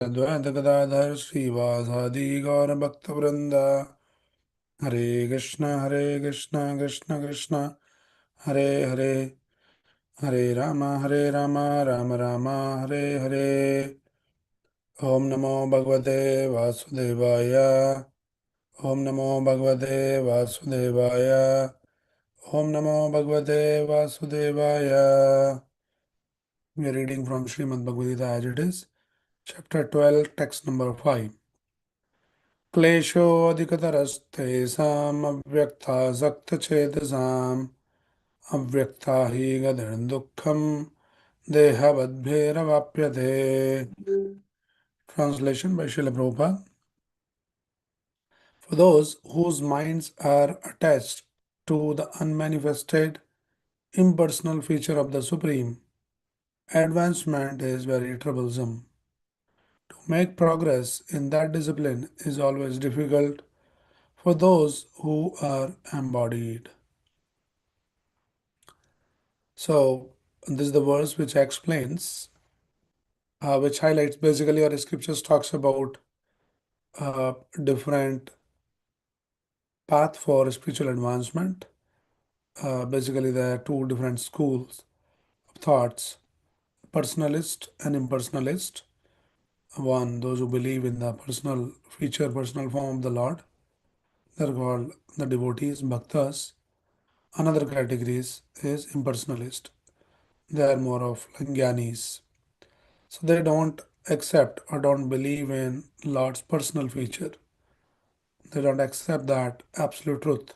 Advaita Gadadhar Srivasadi Gaura Bhakta Vrinda Hare Krishna Krishna Krishna Hare Hare Hare Rama Rama Rama Hare Hare Om Namo Bhagavate Vasudevaya Om Namo Bhagavate Vasudevaya Om Namo Bhagavate Vasudevaya. We are reading from Srimad Bhagavad Gita as it is, chapter 12, text number 5. क्लेशोऽधिकतरस्तेषाम् अव्यक्तासक्तचेतसाम् अव्यक्ता हि गतिर्दुःखम् देहवद्भिरवाप्यते. Translation by Srila Prabhupada. For those whose minds are attached to the unmanifested, impersonal feature of the Supreme, advancement is very troublesome. To make progress in that discipline is always difficult for those who are embodied. So, this is the verse which explains, which highlights basically, our scriptures talks about different path for spiritual advancement. Basically, there are two different schools of thoughts: personalist and impersonalist. One, those who believe in the personal feature, personal form of the Lord, they're called the devotees, bhaktas. Another category is impersonalist. They are more of like jnanis. So they don't accept or don't believe in Lord's personal feature. They don't accept that absolute truth.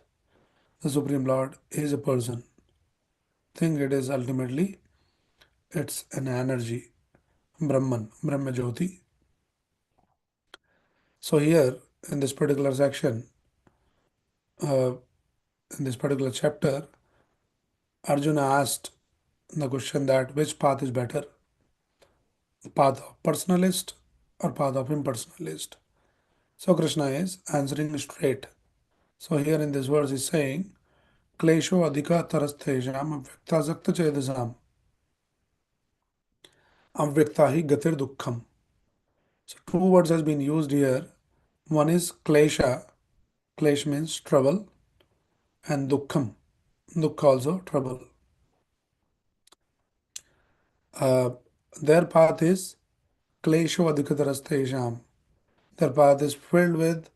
The Supreme Lord is a person. Think it is ultimately it's an energy, Brahman, Brahma Jyoti. So here in this particular section, uh, in this particular chapter, Arjuna asked the question that which path is better, the path of personalist or path of impersonalist. So Krishna is answering straight. So here in this verse is saying क्लेशो अधिकतरस्तेषाम् अव्यक्तासक्तचेतसाम् अव्यक्ता hi gatir dukkham. So two words has been used here. One is klesha. Klesh means trouble, and dukkham. Dukkha also trouble. Uh, their path is klesho adhikatarastesham. Their path is filled with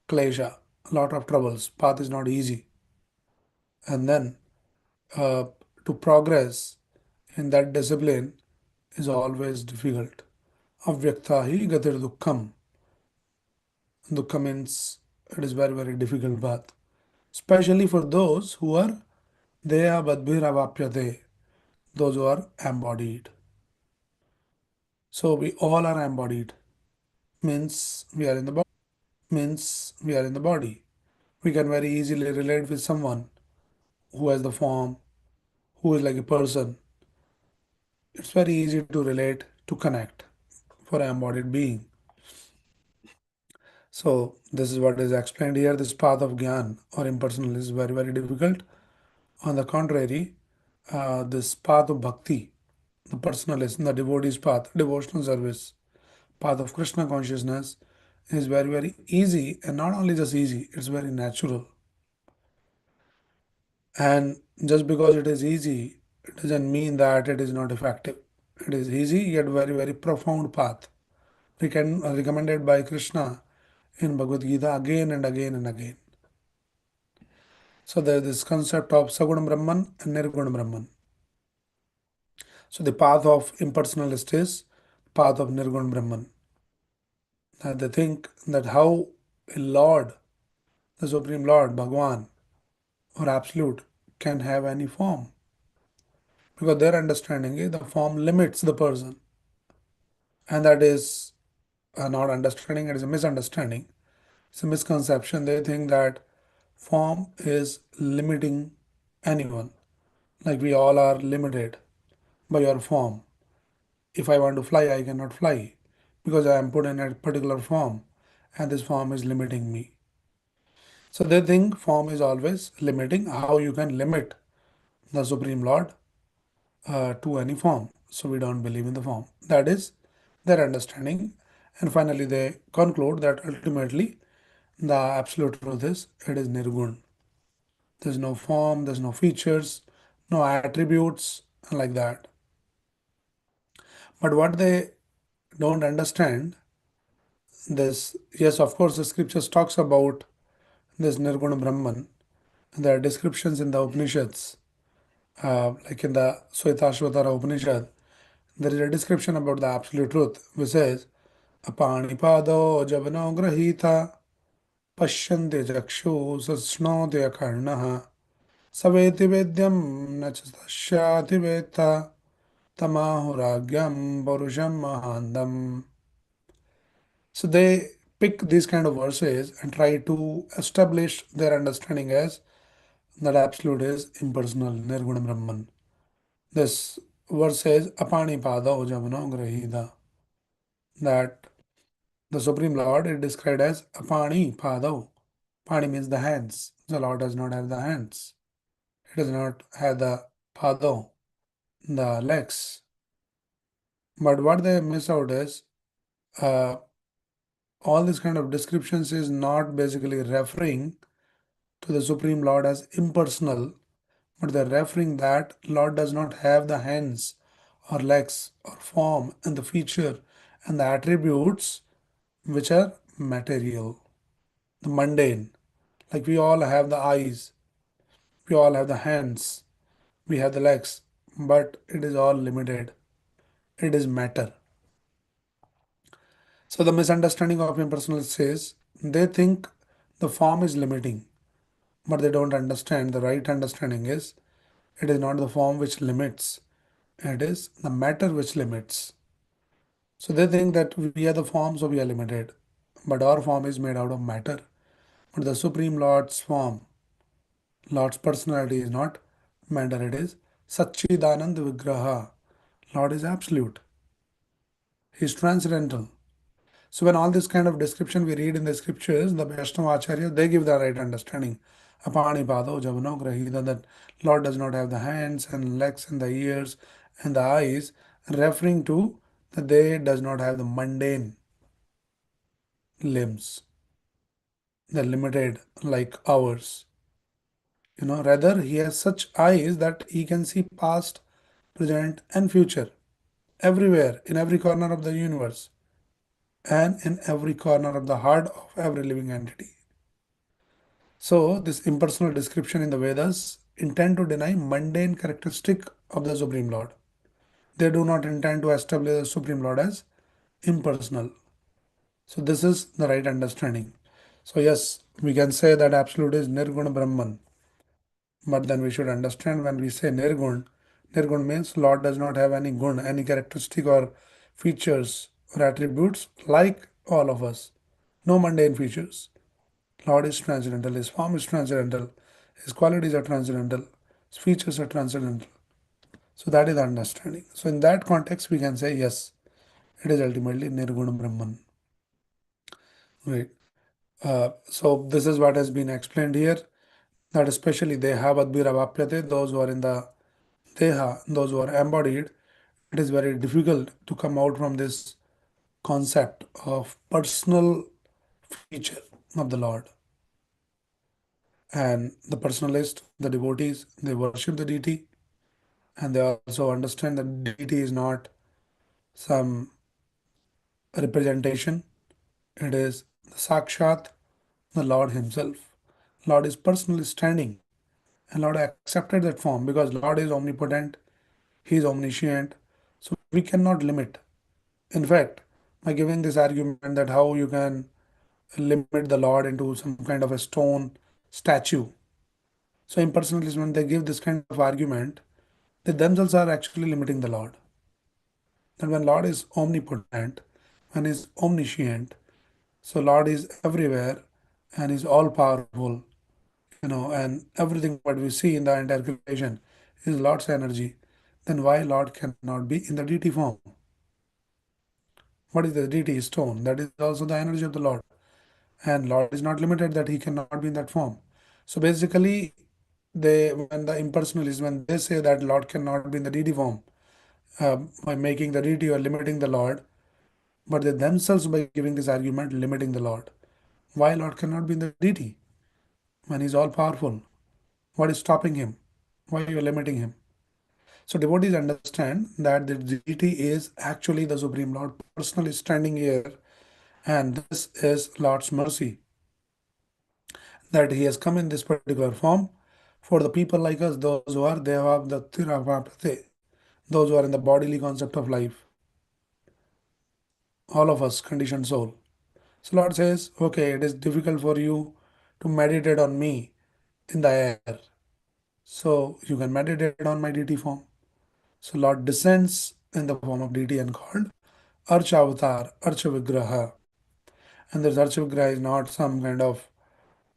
klesha, a lot of troubles. Path is not easy. And then uh, to progress in that discipline is always difficult. Avyakta hi gatir dukkham. Dukkha means it is very, very difficult path, especially for those who are Deha Badbhiravapyate, those who are embodied. So we all are embodied, means we are in the body, means we are in the body. We can very easily relate with someone who has the form, who is like a person. It's very easy to relate, to connect for an embodied being. So this is what is explained here. This path of Gyan or impersonal is very, very difficult. On the contrary, this path of bhakti, the personalist, the devotee's path, devotional service, path of Krishna consciousness is very, very easy, and not only just easy, it's very natural. And just because it is easy, it doesn't mean that it is not effective. It is easy yet very, very profound path. Recommended by Krishna in Bhagavad Gita again and again and again. So there is this concept of Sagunam Brahman and Nirgunam Brahman. So the path of impersonalist is path of Nirgun Brahman. They think that how a Lord, the Supreme Lord, Bhagwan, or Absolute, can have any form. Because their understanding is the form limits the person. And that is not understanding, it is a misunderstanding. It's a misconception. They think that form is limiting anyone. Like we all are limited by our form. If I want to fly, I cannot fly because I am put in a particular form and this form is limiting me. So they think form is always limiting. How you can limit the Supreme Lord to any form? So we don't believe in the form. That is their understanding. And finally, they conclude that ultimately the absolute truth is it is nirgun. There's no form, there's no features, no attributes like that. But what they don't understand this, yes, of course, the scriptures talks about this Nirguna Brahman. There are descriptions in the Upanishads, like in the Shvetashvatara Upanishad. There is a description about the absolute truth, which says, Apanipado javano grahita pashyante jakshu sasnodya karnaha saveti vedyam nachatashyati veta tamahuragyam parusham mahandam. So they pick these kind of verses and try to establish their understanding as that absolute is impersonal, nirguna Brahman. This verse says, Apani pada ojamano grahida, that the Supreme Lord is described as Apani pada. Pani means the hands. The Lord does not have the hands. He does not have the pada, the legs. But what they miss out is uh, all these kind of descriptions is not basically referring to the Supreme Lord as impersonal, but they're referring that Lord does not have the hands or legs or form and the feature and the attributes which are material, the mundane. Like we all have the eyes, we all have the hands, we have the legs, but it is all limited. It is matter. So the misunderstanding of impersonalists is they think the form is limiting, but they don't understand. The right understanding is it is not the form which limits, it is the matter which limits. So they think that we are the form, so we are limited. But our form is made out of matter. But the Supreme Lord's form, Lord's personality is not matter, it is Satchidanand Vigraha. Lord is absolute. He is transcendental. So when all this kind of description we read in the scriptures, the Vaishnava Acharya, they give the right understanding. Apani Pado Javano Grahita, that Lord does not have the hands and legs and the ears and the eyes, referring to that they does not have the mundane limbs. They're limited like ours. Rather he has such eyes that he can see past, present, and future everywhere, in every corner of the universe, and in every corner of the heart of every living entity. So, this impersonal description in the Vedas intend to deny mundane characteristic of the Supreme Lord. They do not intend to establish the Supreme Lord as impersonal. So, this is the right understanding. So, yes, we can say that absolute is Nirguna Brahman. But then we should understand when we say Nirgun, Nirgun means Lord does not have any gun, any characteristic or features or attributes like all of us. No mundane features. Lord is transcendental, his form is transcendental, his qualities are transcendental, his features are transcendental. So that is the understanding. So in that context, we can say yes, it is ultimately Nirguna Brahman. Right. So this is what has been explained here. That especially Deha Vadbhira Vapyate, those who are in the Deha, those who are embodied, it is very difficult to come out from this concept of personal feature of the Lord. And the personalist, the devotees, they worship the deity and they also understand that deity is not some representation, it is the Sakshat, the Lord Himself. Lord is personally standing and Lord accepted that form because Lord is omnipotent, He is omniscient, so we cannot limit. In fact, by giving this argument that how you can limit the Lord into some kind of a stone statue. So impersonalists, when they give this kind of argument, they themselves are actually limiting the Lord. That when Lord is omnipotent, when He is omniscient, so Lord is everywhere and is all powerful, and everything what we see in the entire creation is Lord's energy, then why Lord cannot be in the deity form? What is the deity stone? That is also the energy of the Lord. And Lord is not limited that He cannot be in that form. So basically, when the impersonalists, when they say that Lord cannot be in the deity form, by making the deity or limiting the Lord, but they themselves by giving this argument limiting the Lord. Why Lord cannot be in the deity when He's all powerful? What is stopping Him? Why are you limiting Him? So devotees understand that the deity is actually the Supreme Lord personally standing here, and this is Lord's mercy that He has come in this particular form for the people like us, those who are Deva the Tiravaprate, those who are in the bodily concept of life, all of us, conditioned soul. So Lord says, okay, it is difficult for you to meditate on me in the air. So you can meditate on my deity form. So Lord descends in the form of deity and called Archa Avatar, Archa Vigraha. And this Archa Vigraha is not some kind of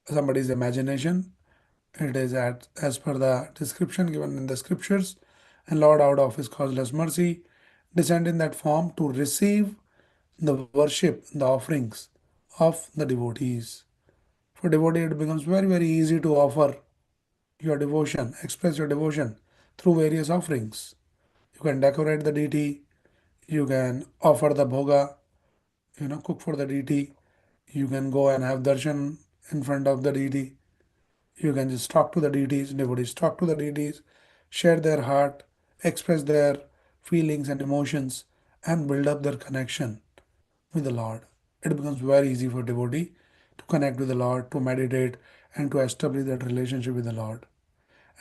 somebody's imagination. It is as per the description given in the scriptures. And Lord, out of His causeless mercy, descend in that form to receive the worship, the offerings of the devotees. For devotee, it becomes very, very easy to offer your devotion, express your devotion through various offerings. You can decorate the deity, you can offer the bhoga, cook for the deity, you can go and have darshan in front of the deity, you can just talk to the deities, devotees talk to the deities, share their heart, express their feelings and emotions, and build up their connection with the Lord. It becomes very easy for devotee to connect with the Lord, to meditate, and to establish that relationship with the Lord.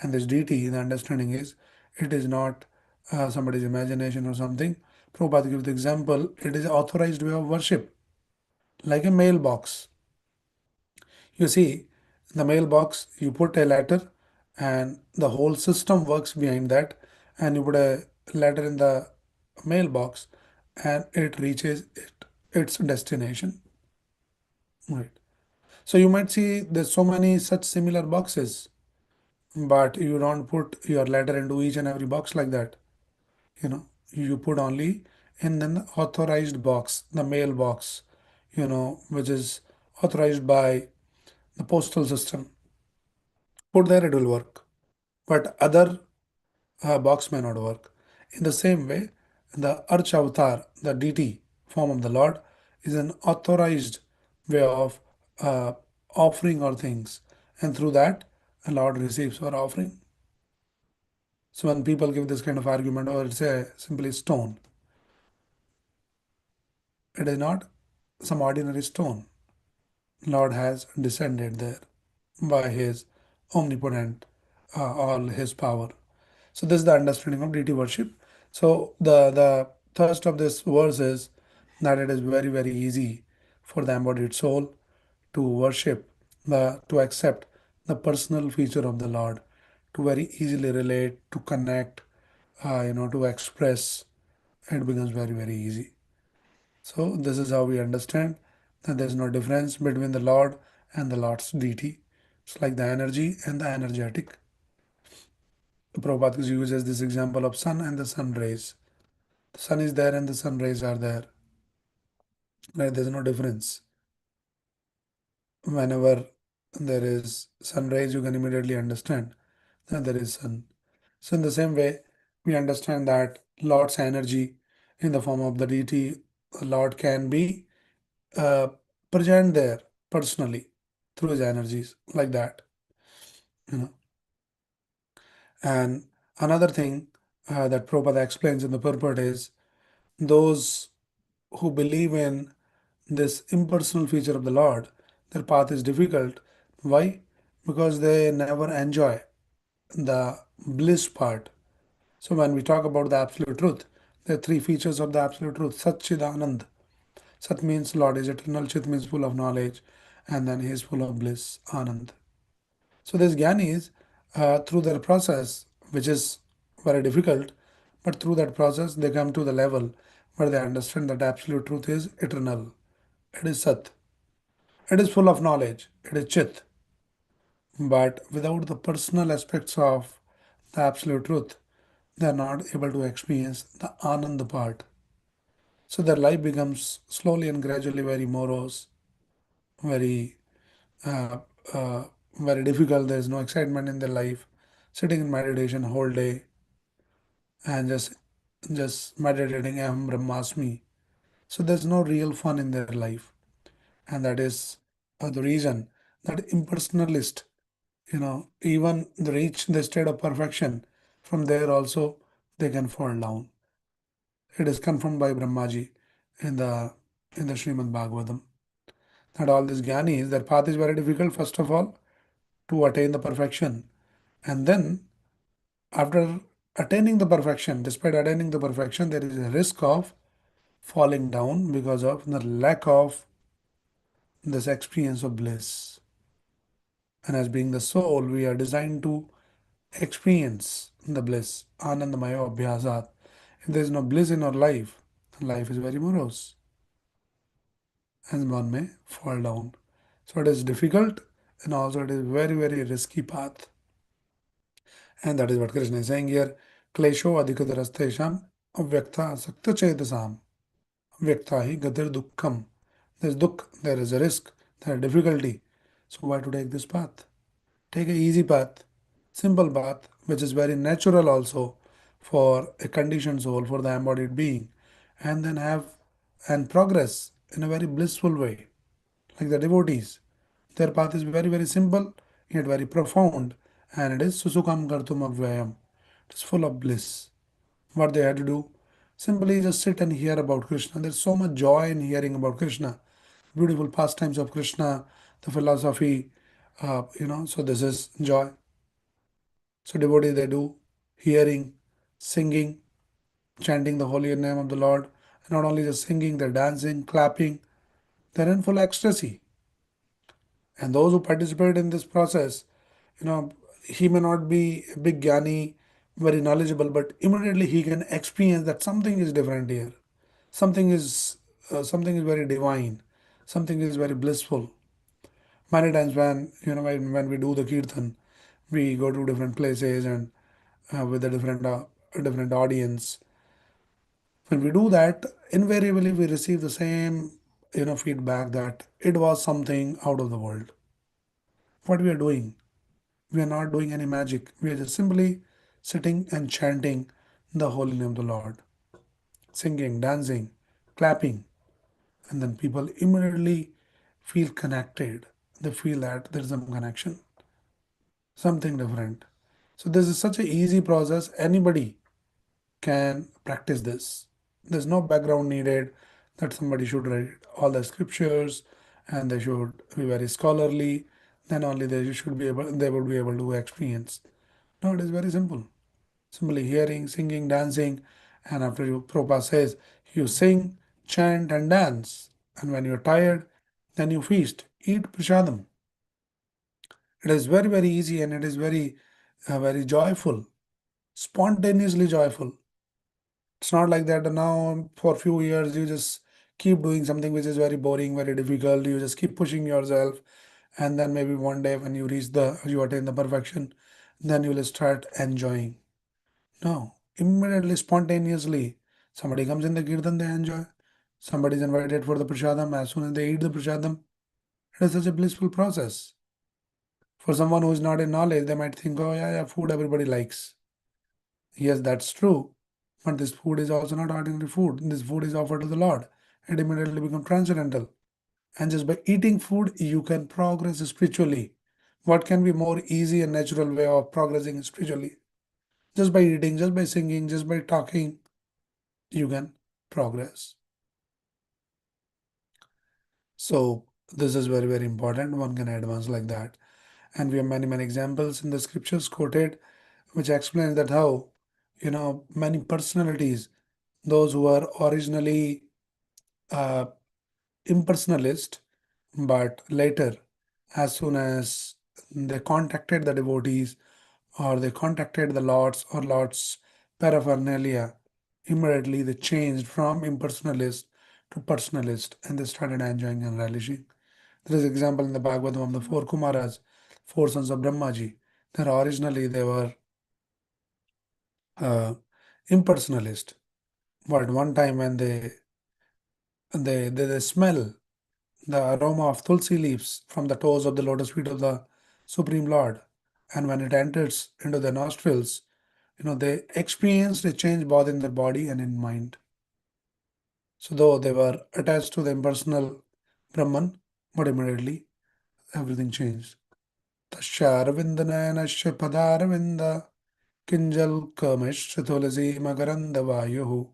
And this deity, the understanding is, it is not somebody's imagination or something. Prabhupada gives the example, it is authorized way of worship, like a mailbox. You see, in the mailbox, you put a letter, and the whole system works behind that, and you put a letter in the mailbox, and it reaches its destination. Right. So you might see there's so many such similar boxes, but you don't put your letter into each and every box like that. You put only in an authorized box, the mail box, which is authorized by the postal system. Put there, it will work. But other box may not work. In the same way, the Arch Avatar, the DT form of the Lord, is an authorized way of uh, offering our things, and through that, the Lord receives our offering. So when people give this kind of argument, or it's a simply stone, it is not some ordinary stone. Lord has descended there by His omnipotent, all His power. So this is the understanding of deity worship. So the thrust of this verse is that it is very very easy for the embodied soul to worship, the to accept the personal feature of the Lord, to very easily relate, to connect, to express. It becomes very very easy. So this is how we understand that there is no difference between the Lord and the Lord's deity. It's like the energy and the energetic. Prabhupada uses this example of sun and the sun rays. The sun is there and the sun rays are there. Right? There's no difference. Whenever there is sun rays, you can immediately understand that there is sun. So in the same way, we understand that Lord's energy in the form of the deity, Lord can be uh, present there personally through his energies like that. You know. And another thing that Prabhupada explains in the purport is those who believe in this impersonal feature of the Lord, their path is difficult. Why? Because they never enjoy the bliss part. So when we talk about the absolute truth, there are three features of the absolute truth. Sat Chid Anand. Sat means Lord is eternal, Chit means full of knowledge, and then He is full of bliss, Anand. So this Jnani is through their process, which is very difficult, but through that process they come to the level where they understand that absolute truth is eternal. It is Sat. It is full of knowledge. It is Chit. But without the personal aspects of the absolute truth, they are not able to experience the Anand part. So their life becomes slowly and gradually very morose, very uh, uh, very difficult. There is no excitement in their life. Sitting in meditation whole day and just meditating Aham Brahmasmi. So there's no real fun in their life. And that is the reason that impersonalist, even they reach the state of perfection, from there also they can fall down. It is confirmed by Brahmaji in the Srimad Bhagavatam that all these jnanis, their path is very difficult, first of all, to attain the perfection. And then after attaining the perfection, despite attaining the perfection, there is a risk of falling down because of the lack of this experience of bliss. And as being the soul, we are designed to experience the bliss, anandamaya abhyasat. If there is no bliss in our life is very morose and one may fall down. So it is difficult and also it is very, very risky path. And that is what Krishna is saying here. Klesho adhikadarastesham avyakta sakta chetasam avyakta hi gatir dukkham. There is dukh, there is a risk, there is difficulty. So why to take this path? Take a easy path, simple path, which is very natural also for a conditioned soul, for the embodied being, and then have and progress in a very blissful way, like the devotees. Their path is very, very simple, yet very profound, and it is Susukam Kartum Avyayam. It is full of bliss. What they had to do? Simply just sit and hear about Krishna. There's so much joy in hearing about Krishna. Beautiful pastimes of Krishna, the philosophy, so this is joy. So devotees they do hearing, singing, chanting the holy name of the Lord. And not only just singing, they're dancing, clapping, they're in full ecstasy. And those who participate in this process, you know, he may not be a big jnani, very knowledgeable, but immediately he can experience that something is different here. Something is something is very divine. Something is very blissful. Many times when we do the kirtan, we go to different places and with a different audience. When we do that, invariably we receive the same feedback that it was something out of the world. What we are doing, we are not doing any magic. We are just simply sitting and chanting the holy name of the Lord, singing, dancing, clapping, and then people immediately feel connected. They feel that there is some connection, something different. So this is such an easy process. Anybody can practice this. There's no background needed that somebody should read all the scriptures and they should be very scholarly. Then only they would be able to experience. No, it is very simple. Simply hearing, singing, dancing, and after you Prabhupada says you sing, chant, and dance. And when you're tired, then you feast, eat prasadam. It is very, very easy and it is very joyful, spontaneously joyful. It's not like that now for a few years you just keep doing something which is very boring, very difficult. You just keep pushing yourself, and then maybe one day when you attain the perfection, then you will start enjoying. No, immediately, spontaneously, somebody comes in the kirtan, they enjoy. Somebody is invited for the prasadam. As soon as they eat the prasadam, it is such a blissful process. For someone who is not in knowledge, they might think, oh, yeah, yeah, food everybody likes. Yes, that's true. But this food is also not ordinary food. This food is offered to the Lord. It immediately becomes transcendental. And just by eating food, you can progress spiritually. What can be more easy and natural way of progressing spiritually? Just by eating, just by singing, just by talking, you can progress. So this is very, very important. One can advance like that. And we have many, many examples in the scriptures quoted, which explains that how, many personalities, those who are originally uh, impersonalist, but later, as soon as they contacted the devotees or they contacted the lords or lords paraphernalia, immediately they changed from impersonalist to personalist and they started enjoying and relishing. There is example in the Bhagavatam of the four Kumaras, four sons of Brahmaji. That originally they were uh, impersonalist, but one time when they smell the aroma of tulsi leaves from the toes of the lotus feet of the Supreme Lord, and when it enters into their nostrils, they experienced a change both in their body and in mind. So though they were attached to the impersonal Brahman, but immediately everything changed. Tasharvindanayanash padaravinda kinjal kamish tulasi makaranda vayuhu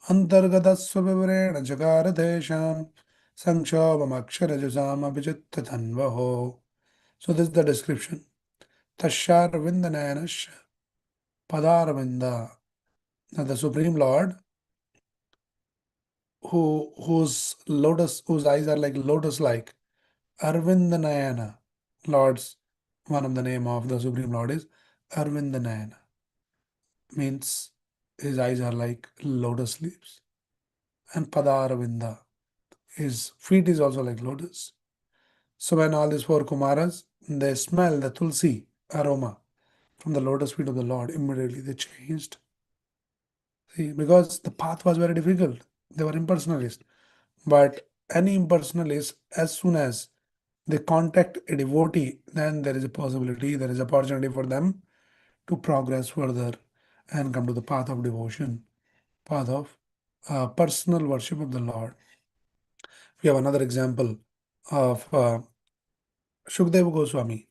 antargadasvavivrena jagaradesham sankshabhamakshara abhijittatanvaho. So this is the description. Tasharvindanayanash padaravinda. Now the Supreme Lord, whose eyes are like lotus like, Arvindanayana. Lord's one of the name of the Supreme Lord is Arvindanayana. Means his eyes are like lotus leaves. And Padaravinda. His feet is also like lotus. So when all these four Kumaras, they smell the tulsi aroma from the lotus feet of the Lord, immediately they changed. See, because the path was very difficult. They were impersonalists. But any impersonalist, as soon as they contact a devotee, then there is a possibility, there is opportunity for them to progress further and come to the path of devotion, path of personal worship of the Lord. We have another example of Shukdev Goswami,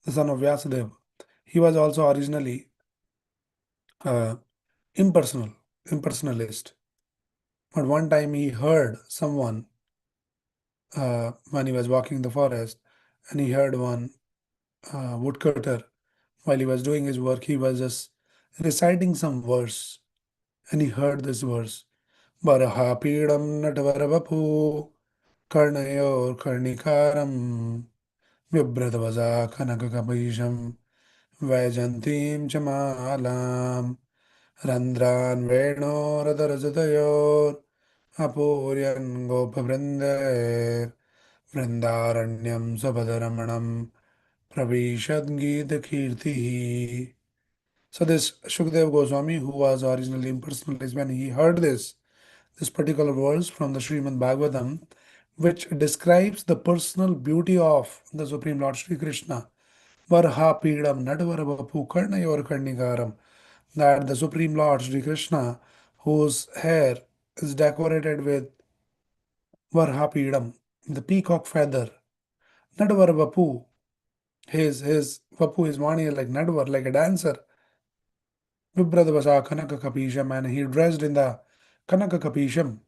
the son of Vyasadeva. He was also originally uh, impersonal, impersonalist. But one time he heard someone when he was walking in the forest, and he heard one woodcutter while he was doing his work. He was just reciting some verse, and he heard this verse. Baraha pidam natavarabapu karnayor karnikaram vibradvaza kanakakabhisham vaijantim chamalam randran venoradarajayor apuryan gopavrindair vrindaranyam sabadaramanam pravishad gita kirti. So this Shukdev Goswami, who was originally impersonalist, when he heard this particular verse from the Srimad Bhagavatam, which describes the personal beauty of the Supreme Lord Sri Krishna, Varha Pidam Nadvarabapu Karnayor Karnikaram, that the Supreme Lord Sri Krishna, whose hair is decorated with Varha Pidam, the peacock feather, Nadvarabapu, his Vapu, his Vani is like Nadvar, like a dancer. Vibradavasa Kanaka Kapisham, and he dressed in the Kanaka Kapisham,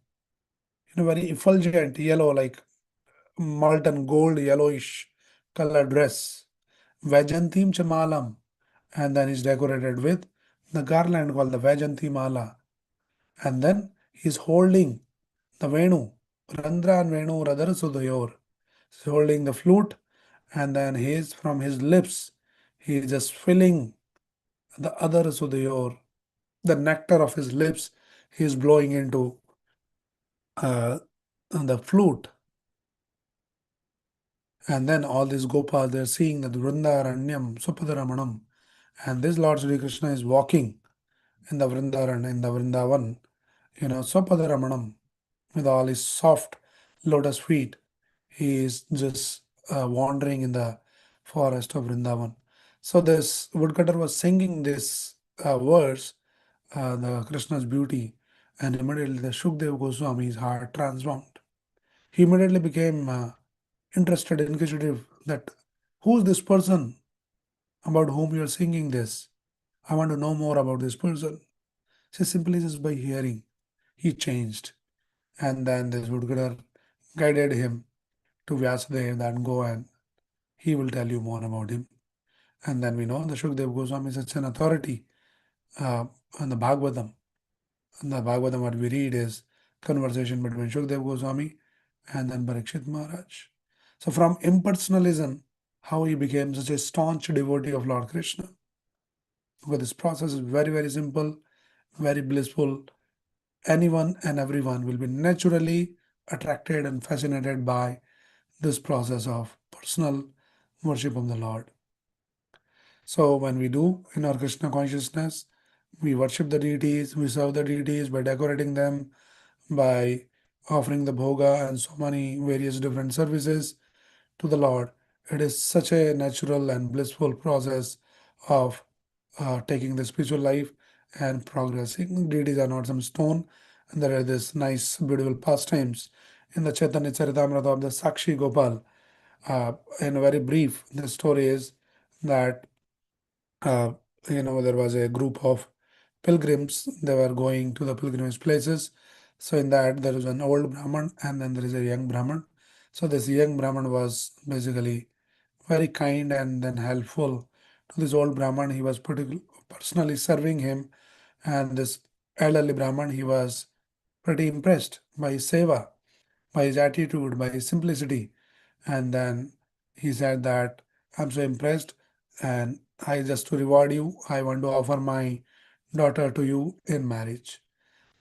in a very effulgent yellow, like molten gold, yellowish color dress. Vajantim Chamalam, and then he's decorated with the garland called the Vajanti Mala. And then he's holding the Venu, Randra and Venu Radhar Sudayor. He's holding the flute, and then he's from his lips, he's just filling the other Sudayor, the nectar of his lips, he's blowing into uh, the flute. And then all these Gopas, they're seeing that Vrindaranyam, Supadaramanam. And this Lord Sri Krishna is walking in the in the Vrindavan, Supadaramanam, with all his soft lotus feet. He is just wandering in the forest of Vrindavan. So this woodcutter was singing this verse, the Krishna's beauty, and immediately the Shukdev Goswami's heart transformed. He immediately became interested, inquisitive, that who's this person about whom you're singing this? I want to know more about this person. So simply just by hearing, he changed. And then this Woodcutter guided him to Vyasadeva that go and he will tell you more about him. And then we know the Shukdev Goswami is such an authority uh, on the Bhagavatam. And the Bhagavatam, what we read is conversation between Shukdev Goswami and then Parikshit Maharaj. So from impersonalism, how he became such a staunch devotee of Lord Krishna. Because this process is very, very simple, very blissful. Anyone and everyone will be naturally attracted and fascinated by this process of personal worship of the Lord. So when we do in our Krishna consciousness, we worship the deities, we serve the deities by decorating them, by offering the bhoga and so many various different services to the Lord. It is such a natural and blissful process of taking the spiritual life and progressing. Deities are not some stone, And there are this nice, beautiful pastimes in the Chaitanya Charitamrita of the Sakshi Gopal. In a very brief, the story is that uh, there was a group of pilgrims. They were going to the pilgrimage places. So in that there is an old Brahman and then there is a young Brahman. So this young Brahman was basically very kind and then helpful to this old Brahman. He was personally serving him, and this elderly Brahman, he was pretty impressed by his seva, by his attitude, by his simplicity. And then he said that I'm so impressed, and I just to reward you, I want to offer my daughter to you in marriage.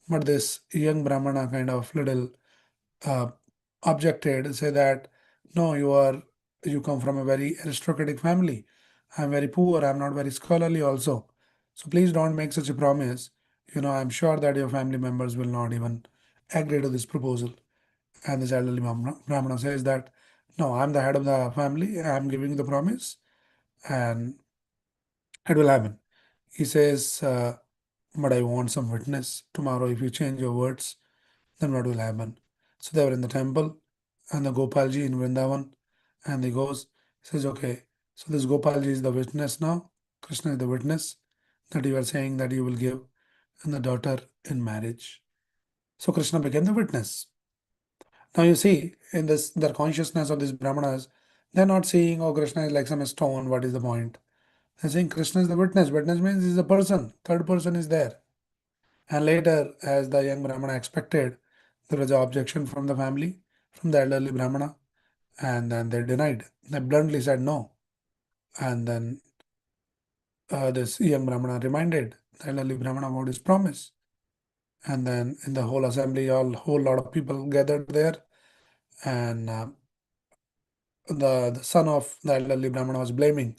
But this young Brahmana kind of little uh, objected, say that no, you come from a very aristocratic family. I'm very poor. I'm not very scholarly also. So please don't make such a promise. I'm sure that your family members will not even agree to this proposal. And this elderly Brahmana says that no, I'm the head of the family. I'm giving the promise, and it will happen. He says, but I want some witness tomorrow. If you change your words, then what will happen? So they were in the temple, and the Gopalji in Vrindavan, and he goes, says, okay, so this Gopalji is the witness now. Krishna is the witness that you are saying that you will give and the daughter in marriage. So Krishna became the witness. Now you see, in this the consciousness of these Brahmanas, they're not saying, oh, Krishna is like some stone, what is the point? They're saying Krishna is the witness. Witness means he's a person, third person is there. And later, as the young Brahmana expected, there was an objection from the family, from the elderly Brahmana, and then they denied. They bluntly said no. And then this young Brahmana reminded the elderly Brahmana about his promise. And then in the whole assembly, all whole lot of people gathered there, and the son of the elderly Brahmana was blaming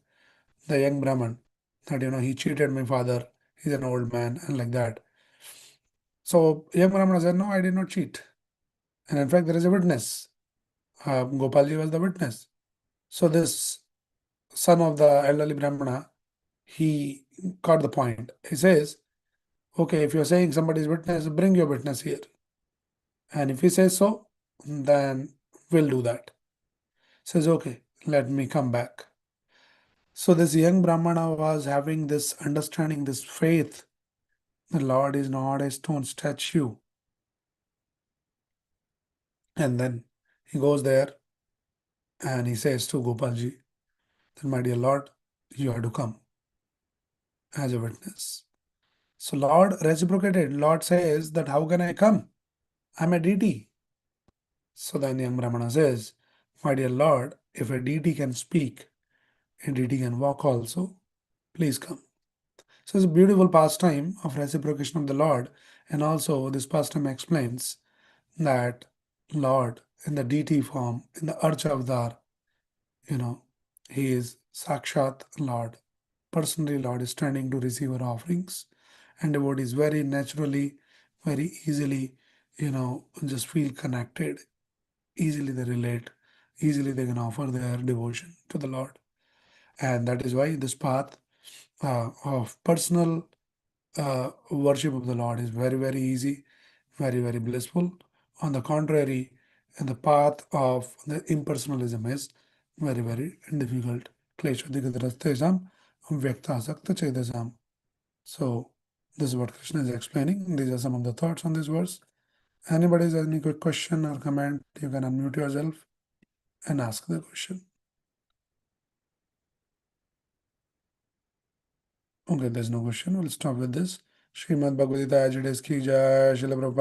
the young Brahman that he cheated my father. He's an old man and like that. So young Brahmana said, no, I did not cheat. And in fact, there is a witness. Gopalji was the witness. So this son of the elderly Brahmana, he got the point. He says, okay, if you're saying somebody's witness, bring your witness here. And if he says so, then we'll do that. Says, okay, let me come back. So this young Brahmana was having this understanding, this faith. The Lord is not a stone statue. And then he goes there and he says to Gopalji, then my dear Lord, you have to come as a witness. So Lord reciprocated. Lord says that how can I come? I'm a deity. So then young Brahmana says, my dear Lord, if a deity can speak, a deity can walk also. Please come. So it's a beautiful pastime of reciprocation of the Lord. And also this pastime explains that Lord in the deity form, in the Archa Avatar, you know, he is Sakshat Lord. Personally, Lord is standing to receive our offerings. And devotees very naturally, very easily, just feel connected. Easily they relate. Easily they can offer their devotion to the Lord. And that is why this path of personal worship of the Lord is very, very easy, very, very blissful. On the contrary, the path of the impersonalism is very, very difficult. Kleshodigadastrasam vyaktasakta chedasam. So, this is what Krishna is explaining. These are some of the thoughts on this verse. Anybody has any quick question or comment, you can unmute yourself and ask the question. Okay, there's no question. We'll stop with this. Srimad Bhagavad Gita as it is ki jai, Srila Prabhupada